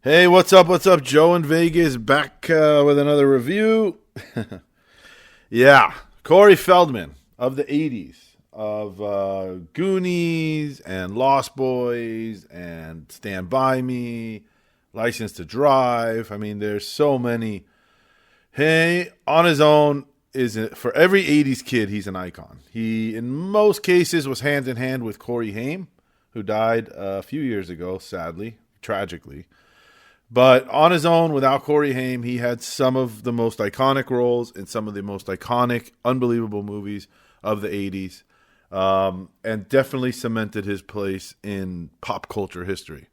Hey, what's up? What's up? Joe in Vegas back with another review. Yeah, Corey Feldman of the 80s, of Goonies and Lost Boys and Stand By Me, License to Drive. I mean, there's so many. Hey, on his own, for every 80s kid, he's an icon. He, in most cases, was hand in hand with Corey Haim, who died a few years ago, sadly, tragically. But on his own, without Corey Haim, he had some of the most iconic roles in some of the most iconic, unbelievable movies of the 80s, and definitely cemented his place in pop culture history.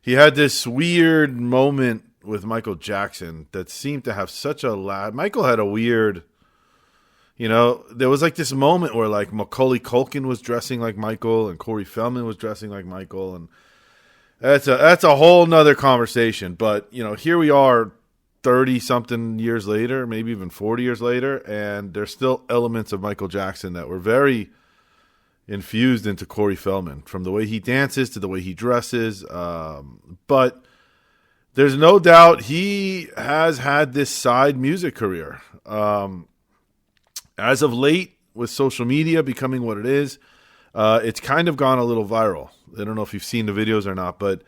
He had this weird moment with Michael Jackson that seemed to have such a Michael had a weird, there was like this moment where like Macaulay Culkin was dressing like Michael and Corey Feldman was dressing like Michael, and that's a whole nother conversation. But, here we are 30-something years later, maybe even 40 years later, and there's still elements of Michael Jackson that were very infused into Corey Feldman, from the way he dances to the way he dresses. But there's no doubt he has had this side music career. As of late, with social media becoming what it is, it's kind of gone a little viral. I don't know if you've seen the videos or not, but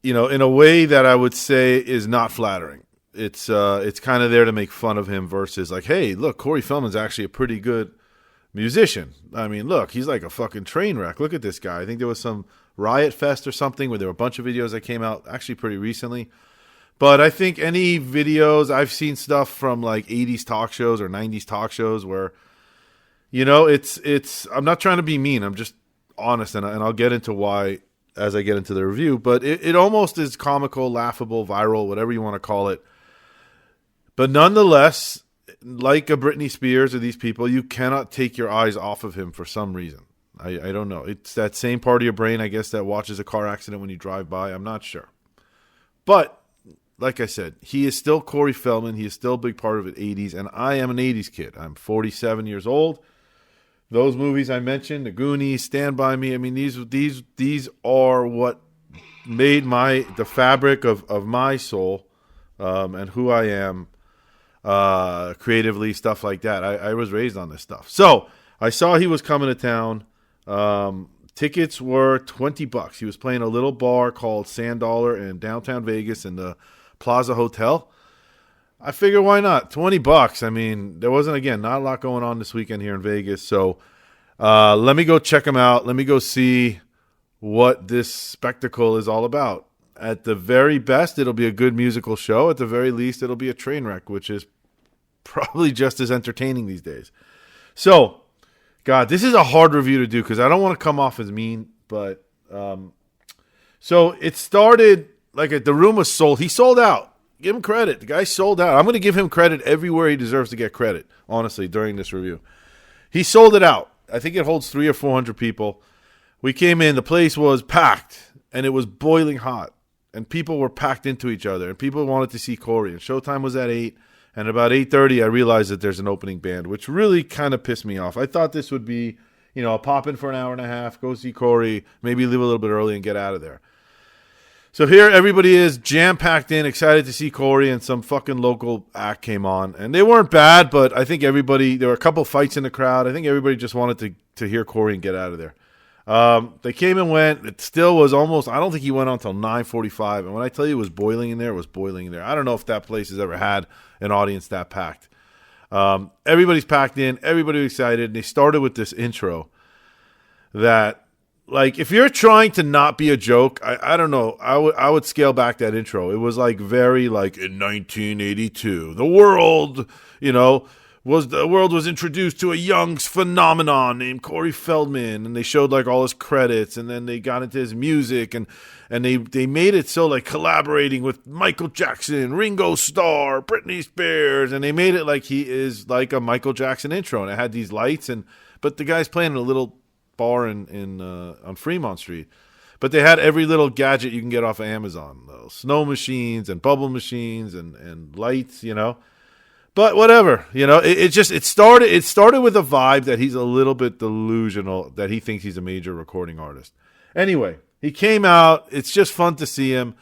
in a way that I would say is not flattering. It's kind of there to make fun of him versus like, hey, look, Corey Feldman's actually a pretty good musician. I mean, look, he's like a fucking train wreck. Look at this guy. I think there was some Riot Fest or something where there were a bunch of videos that came out actually pretty recently. But I think any videos, I've seen stuff from like 80s talk shows or 90s talk shows where, it's I'm not trying to be mean. I'm just honest, and I'll get into why as I get into the review. But it almost is comical, laughable, viral, whatever you want to call it. But nonetheless, like a Britney Spears or these people, you cannot take your eyes off of him for some reason. I don't know. It's that same part of your brain, I guess, that watches a car accident when you drive by. I'm not sure. But like I said, he is still Corey Feldman. He is still a big part of the 80s, and I am an 80s kid. I'm 47 years old. Those movies I mentioned, The Goonies, Stand By Me, I mean, these are what made the fabric of my soul and who I am creatively, stuff like that. I was raised on this stuff. So I saw he was coming to town. Tickets were $20. He was playing a little bar called Sand Dollar in downtown Vegas in the Plaza Hotel. I figure why not? $20. I mean, there wasn't, again, not a lot going on this weekend here in Vegas. So let me go check him out. Let me go see what this spectacle is all about. At the very best, it'll be a good musical show. At the very least, it'll be a train wreck, which is probably just as entertaining these days. So, God, this is a hard review to do because I don't want to come off as mean. But so it started like the room was sold. He sold out. Give him credit. The guy sold out. I'm going to give him credit everywhere he deserves to get credit, honestly, during this review. He sold it out. I think it holds 300 or 400 people. We came in. The place was packed, and it was boiling hot, and people were packed into each other, and people wanted to see Corey. And showtime was at 8, and about 8:30, I realized that there's an opening band, which really kind of pissed me off. I thought this would be, a pop in for an hour and a half, go see Corey, maybe leave a little bit early and get out of there. So here everybody is jam-packed in, excited to see Corey, and some fucking local act came on. And they weren't bad, but I think there were a couple fights in the crowd. I think everybody just wanted to hear Corey and get out of there. They came and went. It still was almost, I don't think he went on until 9:45. And when I tell you it was boiling in there, it was boiling in there. I don't know if that place has ever had an audience that packed. Everybody's packed in. Everybody was excited. And they started with this intro that, like, if you're trying to not be a joke, I don't know. I would scale back that intro. It was like very like in 1982, the world was introduced to a young phenomenon named Corey Feldman, and they showed like all his credits, and then they got into his music, and they made it so like collaborating with Michael Jackson, Ringo Starr, Britney Spears, and they made it like he is like a Michael Jackson intro, and it had these lights, but the guy's playing in a little bar on Fremont Street, but they had every little gadget you can get off of Amazon, snow machines and bubble machines and lights, But whatever, it started with a vibe that he's a little bit delusional, that he thinks he's a major recording artist. Anyway, he came out. It's just fun to see him.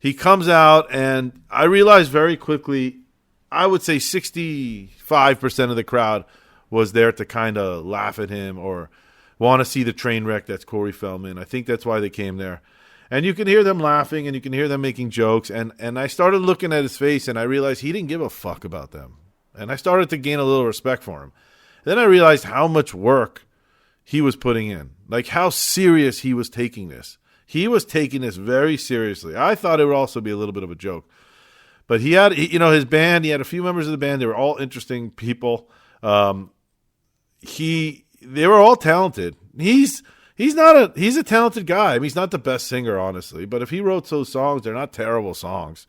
he comes out, and I realized very quickly, I would say 65% of the crowd was there to kind of laugh at him or want to see the train wreck that's Corey Feldman. I think that's why they came there. And you can hear them laughing, and you can hear them making jokes. And I started looking at his face, and I realized he didn't give a fuck about them. And I started to gain a little respect for him. Then I realized how much work he was putting in, like how serious he was taking this. He was taking this very seriously. I thought it would also be a little bit of a joke. But he had, his band, he had a few members of the band. They were all interesting people. They were all talented. He's a talented guy. I mean, he's not the best singer, honestly, but if he wrote those songs, they're not terrible songs.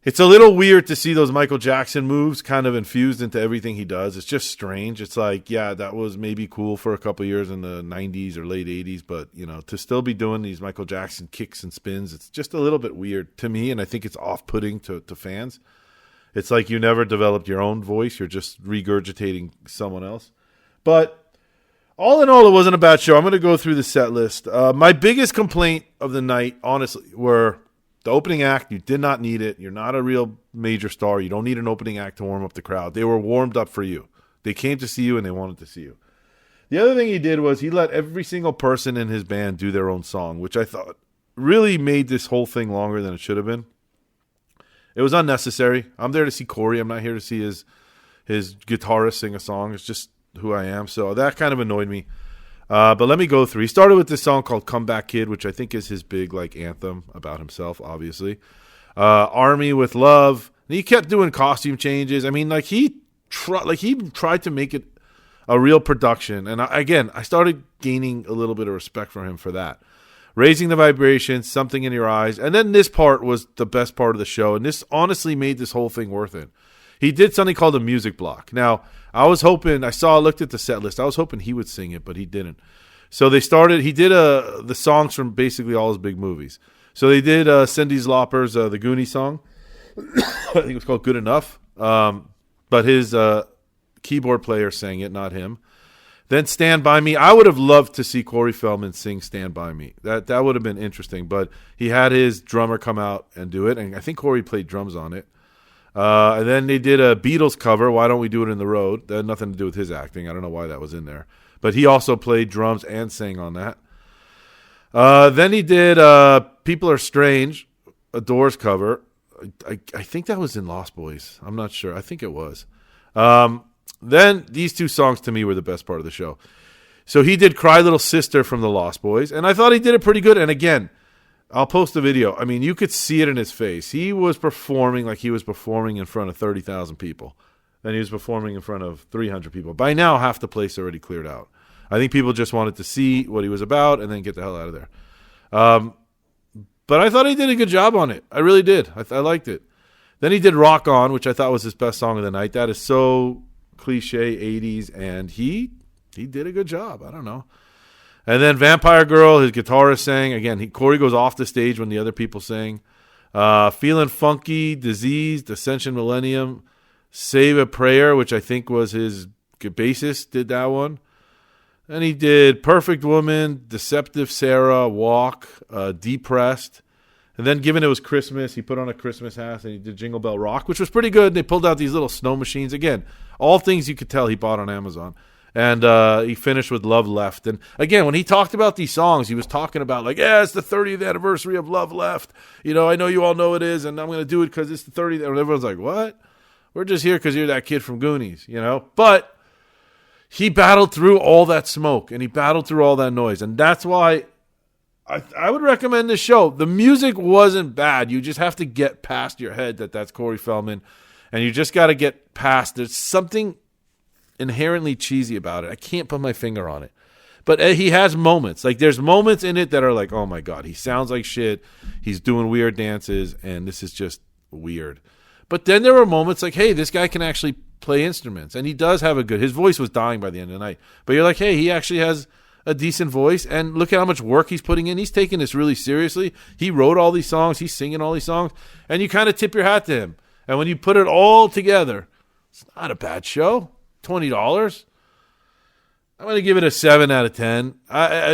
It's a little weird to see those Michael Jackson moves kind of infused into everything he does. It's just strange. It's like, yeah, that was maybe cool for a couple of years in the 90s or late 80s, but, to still be doing these Michael Jackson kicks and spins, it's just a little bit weird to me, and I think it's off-putting to fans. It's like you never developed your own voice. You're just regurgitating someone else. But all in all, it wasn't a bad show. I'm going to go through the set list. My biggest complaint of the night, honestly, were the opening act. You did not need it. You're not a real major star. You don't need an opening act to warm up the crowd. They were warmed up for you. They came to see you, and they wanted to see you. The other thing he did was he let every single person in his band do their own song, which I thought really made this whole thing longer than it should have been. It was unnecessary. I'm there to see Corey. I'm not here to see his guitarist sing a song. It's just who I am. So that kind of annoyed me. But let me go through. He started with this song called Comeback Kid, which I think is his big anthem about himself, obviously. Army with Love. And he kept doing costume changes. I mean, he tried to make it a real production. And I started gaining a little bit of respect for him for that. Raising the Vibrations, Something in Your Eyes. And then this part was the best part of the show. And this honestly made this whole thing worth it. He did something called a music block. Now, I looked at the set list. I was hoping he would sing it, but he didn't. So he did the songs from basically all his big movies. So they did Cyndi Lauper's The Goonies song. I think it was called Good Enough. But his keyboard player sang it, not him. Then Stand By Me. I would have loved to see Corey Feldman sing Stand By Me. That would have been interesting. But he had his drummer come out and do it. And I think Corey played drums on it. And then they did a Beatles cover, Why Don't We Do It in the Road? That had nothing to do with his acting. I don't know why that was in there. But he also played drums and sang on that. Then he did People Are Strange, a Doors cover. I think that was in Lost Boys. I'm not sure. I think it was. Then these two songs to me were the best part of the show. So he did Cry Little Sister from the Lost Boys. And I thought he did it pretty good. And again, I'll post a video. I mean, you could see it in his face. He was performing like he was performing in front of 30,000 people. Then he was performing in front of 300 people. By now, half the place already cleared out. I think people just wanted to see what he was about and then get the hell out of there. But I thought he did a good job on it. I really did. I liked it. Then he did Rock On, which I thought was his best song of the night. That is so cliche 80s, and he did a good job. I don't know. And then Vampire Girl, his guitarist sang. Again, Corey goes off the stage when the other people sing. Feeling Funky, Diseased, Ascension Millennium, Save a Prayer, which I think was his bassist, did that one. And he did Perfect Woman, Deceptive Sarah, Walk, Depressed. And then given it was Christmas, he put on a Christmas hat and he did Jingle Bell Rock, which was pretty good. They pulled out these little snow machines. Again, all things you could tell he bought on Amazon. And he finished with Love Left. And again, when he talked about these songs, he was talking about it's the 30th anniversary of Love Left. I know you all know it is, and I'm going to do it because it's the 30th. And everyone's like, what? We're just here because you're that kid from Goonies, But he battled through all that smoke, and he battled through all that noise. And that's why I would recommend this show. The music wasn't bad. You just have to get past your head that's Corey Feldman, and you just got to get past. There's something inherently cheesy about it. I can't put my finger on it. But he has moments. There's moments in it that are like, oh my God, he sounds like shit. He's doing weird dances, and this is just weird. But then there were moments like, hey, this guy can actually play instruments. And he does have his voice was dying by the end of the night. But you're like, hey, he actually has a decent voice. And look at how much work he's putting in. He's taking this really seriously. He wrote all these songs. He's singing all these songs. And you kind of tip your hat to him. And when you put it all together, it's not a bad show. $20. I'm going to give it a 7 out of 10.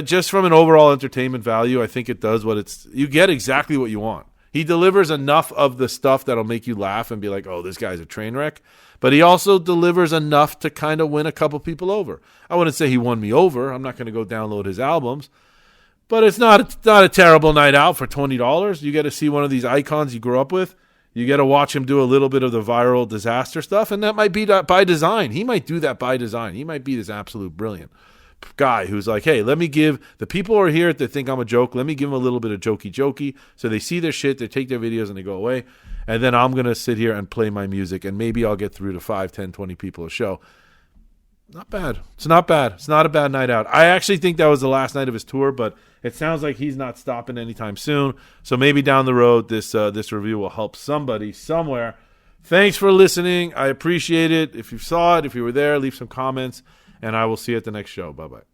Just from an overall entertainment value, I think it does you get exactly what you want. He delivers enough of the stuff that'll make you laugh and be like, oh, this guy's a train wreck. But he also delivers enough to kind of win a couple people over. I wouldn't say he won me over. I'm not going to go download his albums. But it's not a terrible night out for $20. You get to see one of these icons you grew up with. You get to watch him do a little bit of the viral disaster stuff, and that might be by design. He might do that by design. He might be this absolute brilliant guy who's like, hey, let me give the people who are here that think I'm a joke, let me give them a little bit of jokey, so they see their shit, they take their videos, and they go away. And then I'm going to sit here and play my music, and maybe I'll get through to 5, 10, 20 people a show. Not bad. It's not bad. It's not a bad night out. I actually think that was the last night of his tour, but it sounds like he's not stopping anytime soon. So maybe down the road, this review will help somebody somewhere. Thanks for listening. I appreciate it. If you saw it, if you were there, leave some comments, and I will see you at the next show. Bye-bye.